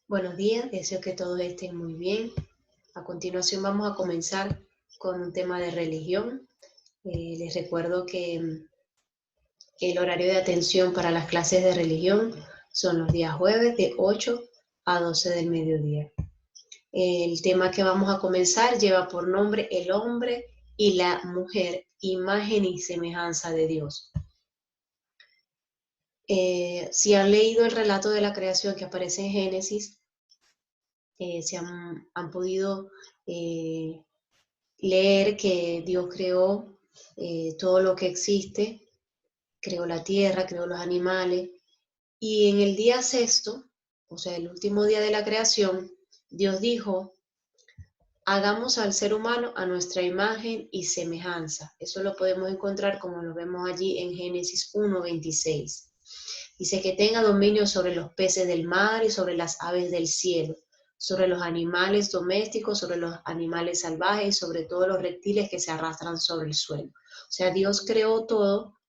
Buenos días, deseo que todos estén muy bien. A continuación vamos a comenzar con un tema de religión. Les recuerdo que el horario de atención para las clases de religión son los días jueves de 8 a 12 del mediodía. El tema que vamos a comenzar lleva por nombre El hombre y la mujer, imagen y semejanza de Dios. Si han leído el relato de la creación que aparece en Génesis, se han podido leer que Dios creó todo lo que existe, creó la tierra, creó los animales, y en el día sexto, o sea, el último día de la creación, Dios dijo, hagamos al ser humano a nuestra imagen y semejanza. Eso lo podemos encontrar como lo vemos allí en Génesis 1:26. Dice que tenga dominio sobre los peces del mar y sobre las aves del cielo, sobre los animales domésticos, sobre los animales salvajes y sobre todos los reptiles que se arrastran sobre el suelo. O sea, Dios creó todo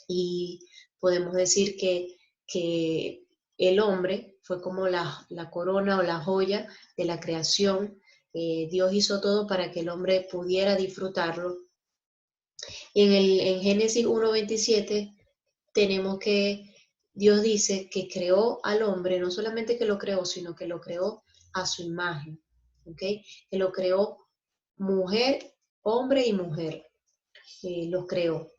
y podemos decir que el hombre fue como la corona o la joya de la creación. Dios hizo todo para que el hombre pudiera disfrutarlo. Y en Génesis 1:27 tenemos que Dios dice que creó al hombre, no solamente que lo creó, sino que lo creó a su imagen, ¿ok? Que lo creó mujer, hombre y mujer, los creó.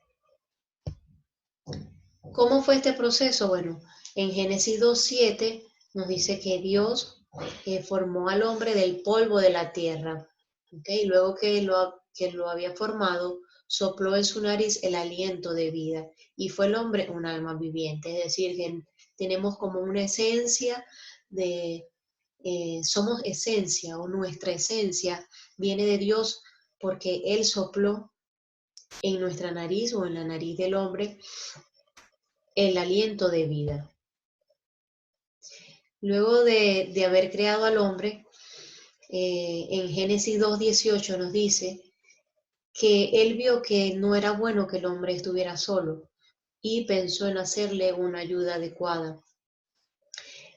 ¿Cómo fue este proceso? Bueno, en Génesis 2:7 nos dice que Dios formó al hombre del polvo de la tierra, ¿ok? Luego que lo había formado, sopló en su nariz el aliento de vida y fue el hombre un alma viviente, es decir, que tenemos como una esencia de, somos esencia o nuestra esencia viene de Dios porque Él sopló en nuestra nariz o en la nariz del hombre el aliento de vida. Luego de haber creado al hombre, en Génesis 2:18 nos dice que él vio que no era bueno que el hombre estuviera solo y pensó en hacerle una ayuda adecuada.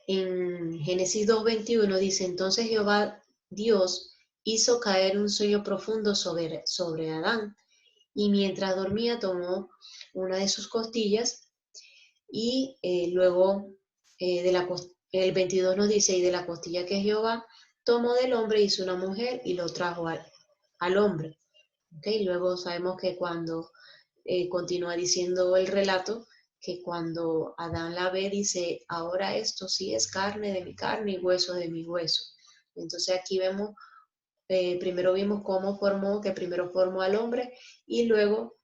En Génesis 2:21 dice, entonces Jehová Dios hizo caer un sueño profundo sobre Adán y mientras dormía tomó una de sus costillas y luego el 22 nos dice, y de la costilla que Jehová tomó del hombre hizo una mujer y lo trajo al hombre. ¿Okay? Luego sabemos que cuando continúa diciendo el relato, que cuando Adán la ve dice, ahora esto sí es carne de mi carne y hueso de mi hueso. Entonces aquí vemos, primero vimos cómo formó, que primero formó al hombre y luego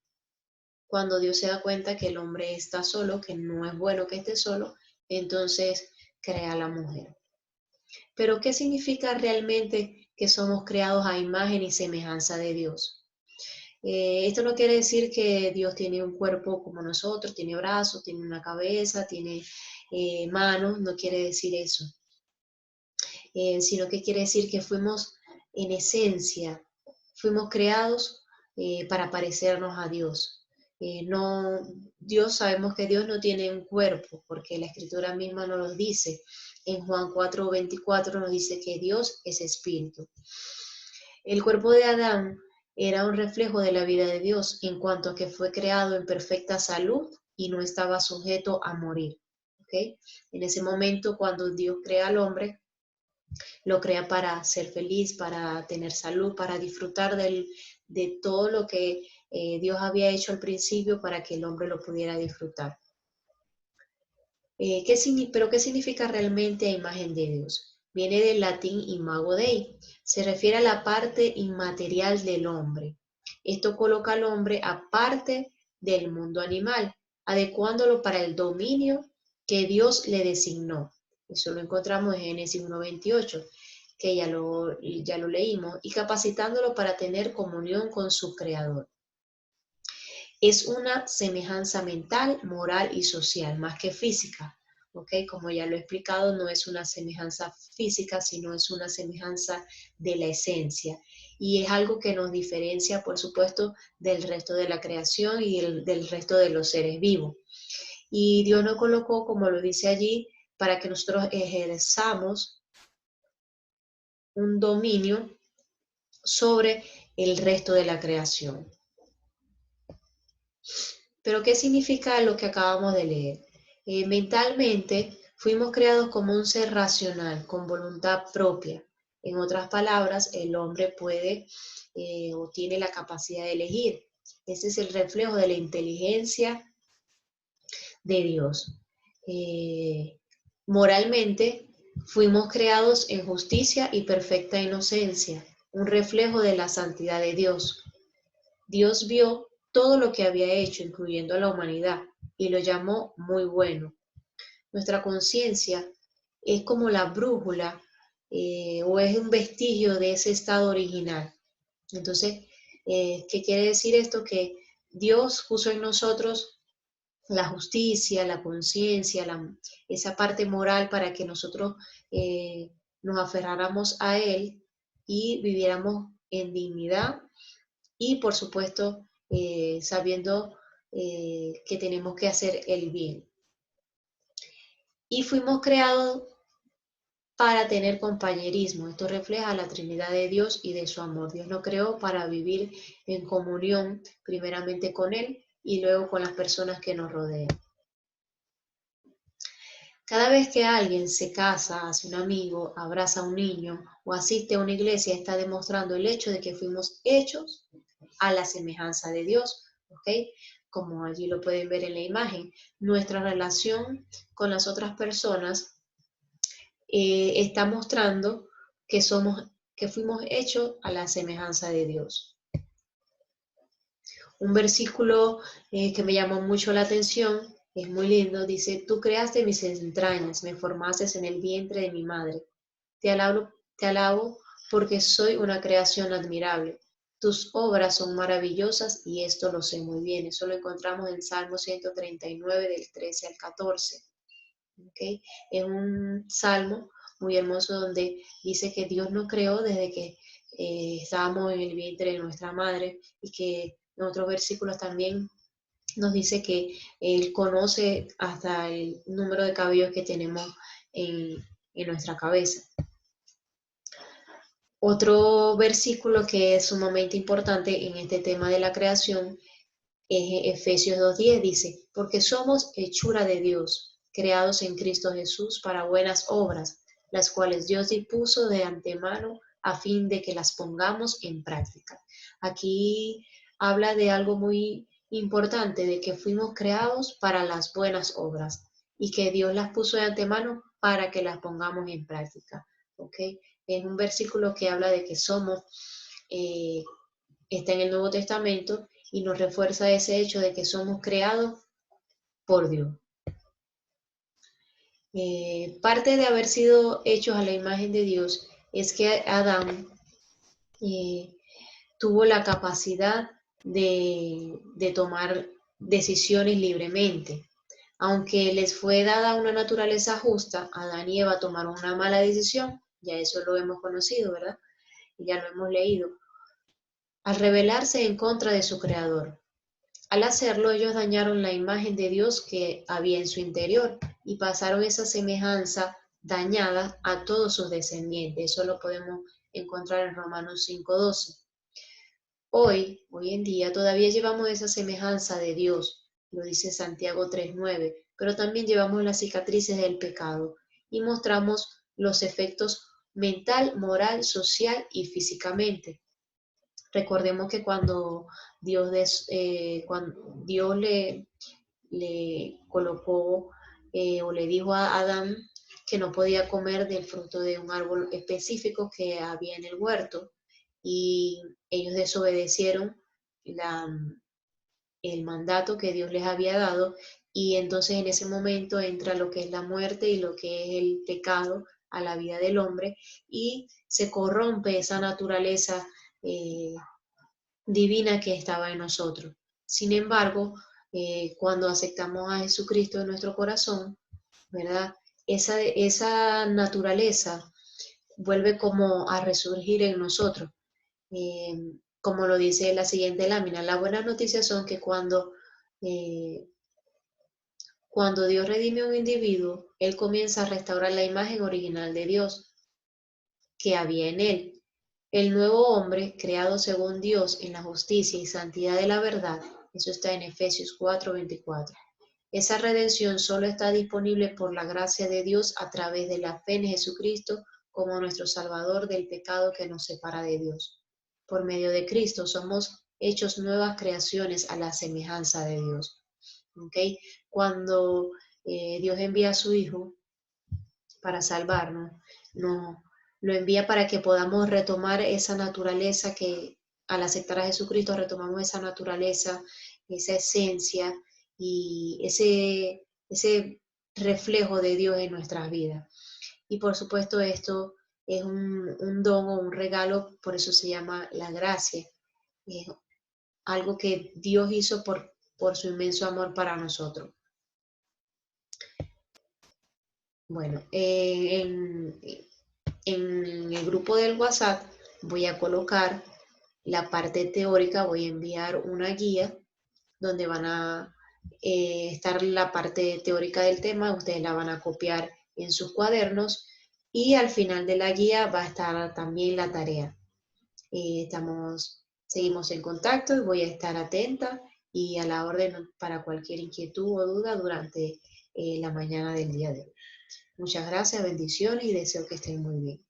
cuando Dios se da cuenta que el hombre está solo, que no es bueno que esté solo, entonces crea a la mujer. Pero ¿qué significa realmente que somos creados a imagen y semejanza de Dios? Esto no quiere decir que Dios tiene un cuerpo como nosotros, tiene brazos, tiene una cabeza, tiene manos, no quiere decir eso, sino que quiere decir que fuimos en esencia, fuimos creados para parecernos a Dios. No, Dios, sabemos que Dios no tiene un cuerpo, porque la Escritura misma nos lo dice. En Juan 4:24 nos dice que Dios es espíritu. El cuerpo de Adán era un reflejo de la vida de Dios en cuanto a que fue creado en perfecta salud y no estaba sujeto a morir. ¿Okay? En ese momento, cuando Dios crea al hombre, lo crea para ser feliz, para tener salud, para disfrutar de todo lo que Dios había hecho al principio para que el hombre lo pudiera disfrutar. ¿Pero qué significa realmente a imagen de Dios? Viene del latín imago Dei, se refiere a la parte inmaterial del hombre. Esto coloca al hombre aparte del mundo animal, adecuándolo para el dominio que Dios le designó. Eso lo encontramos en Génesis 1:28, que ya lo leímos, y capacitándolo para tener comunión con su Creador. Es una semejanza mental, moral y social, más que física. ¿Okay? Como ya lo he explicado, no es una semejanza física, sino es una semejanza de la esencia. Y es algo que nos diferencia, por supuesto, del resto de la creación y del resto de los seres vivos. Y Dios nos colocó, como lo dice allí, para que nosotros ejerzamos un dominio sobre el resto de la creación. Pero ¿qué significa lo que acabamos de leer? Mentalmente fuimos creados como un ser racional, con voluntad propia. En otras palabras, el hombre puede o tiene la capacidad de elegir. Ese es el reflejo de la inteligencia de Dios. Moralmente, fuimos creados en justicia y perfecta inocencia, un reflejo de la santidad de Dios. Dios vio todo lo que había hecho, incluyendo a la humanidad, y lo llamó muy bueno. Nuestra conciencia es como la brújula o es un vestigio de ese estado original. Entonces, ¿qué quiere decir esto? Que Dios puso en nosotros la justicia, la conciencia, esa parte moral para que nosotros nos aferráramos a Él y viviéramos en dignidad y, por supuesto, sabiendo que tenemos que hacer el bien. Y fuimos creados para tener compañerismo. Esto refleja la Trinidad de Dios y de su amor. Dios nos creó para vivir en comunión, primeramente con Él y luego con las personas que nos rodean. Cada vez que alguien se casa, hace un amigo, abraza a un niño o asiste a una iglesia, está demostrando el hecho de que fuimos hechos a la semejanza de Dios, ¿ok? Como allí lo pueden ver en la imagen. Nuestra relación con las otras personas está mostrando que fuimos hechos a la semejanza de Dios. Un versículo que me llamó mucho la atención, es muy lindo, dice, tú creaste mis entrañas, me formaste en el vientre de mi madre. Te alabo porque soy una creación admirable. Tus obras son maravillosas y esto lo sé muy bien. Eso lo encontramos en Salmo 139 del 13 al 14. ¿Okay? Es un salmo muy hermoso donde dice que Dios nos creó desde que estábamos en el vientre de nuestra madre y que en otros versículos también nos dice que Él conoce hasta el número de cabellos que tenemos en nuestra cabeza. Otro versículo que es sumamente importante en este tema de la creación es Efesios 2:10, dice, porque somos hechura de Dios, creados en Cristo Jesús para buenas obras, las cuales Dios dispuso de antemano a fin de que las pongamos en práctica. Aquí habla de algo muy importante, de que fuimos creados para las buenas obras y que Dios las puso de antemano para que las pongamos en práctica. ¿Okay? Es un versículo que habla de que somos, está en el Nuevo Testamento y nos refuerza ese hecho de que somos creados por Dios. Parte de haber sido hechos a la imagen de Dios es que Adán tuvo la capacidad de tomar decisiones libremente. Aunque les fue dada una naturaleza justa, Adán y Eva tomaron una mala decisión, ya eso lo hemos conocido, ¿verdad? Ya lo hemos leído, al rebelarse en contra de su creador. Al hacerlo, ellos dañaron la imagen de Dios que había en su interior y pasaron esa semejanza dañada a todos sus descendientes. Eso lo podemos encontrar en Romanos 5:12. Hoy en día, todavía llevamos esa semejanza de Dios, lo dice Santiago 3:9, pero también llevamos las cicatrices del pecado y mostramos los efectos mental, moral, social y físicamente. Recordemos que cuando Dios le colocó o le dijo a Adán que no podía comer del fruto de un árbol específico que había en el huerto y ellos desobedecieron la, el mandato que Dios les había dado y entonces en ese momento entra lo que es la muerte y lo que es el pecado a la vida del hombre y se corrompe esa naturaleza divina que estaba en nosotros. Sin embargo, cuando aceptamos a Jesucristo en nuestro corazón, ¿verdad? Esa naturaleza vuelve como a resurgir en nosotros. Eh, como lo dice la siguiente lámina, las buenas noticias son que eh, cuando Dios redime a un individuo, Él comienza a restaurar la imagen original de Dios. que había en él. El nuevo hombre, creado según Dios en la justicia y santidad de la verdad, eso está en Efesios 4:24. Esa redención solo está disponible por la gracia de Dios a través de la fe en Jesucristo como nuestro Salvador del pecado que nos separa de Dios. Por medio de Cristo somos hechos nuevas creaciones a la semejanza de Dios. ¿Okay? Cuando Dios envía a su Hijo para salvarnos, no, lo envía para que podamos retomar esa naturaleza que al aceptar a Jesucristo retomamos esa naturaleza, esa esencia y ese reflejo de Dios en nuestras vidas. Y por supuesto esto es un don o un regalo, por eso se llama la gracia. Es algo que Dios hizo por su inmenso amor para nosotros. Bueno, en el grupo del WhatsApp voy a colocar la parte teórica, voy a enviar una guía donde van a estar la parte teórica del tema, ustedes la van a copiar en sus cuadernos y al final de la guía va a estar también la tarea. Seguimos en contacto y voy a estar atenta y a la orden para cualquier inquietud o duda durante la mañana del día de hoy. Muchas gracias, bendiciones y deseo que estén muy bien.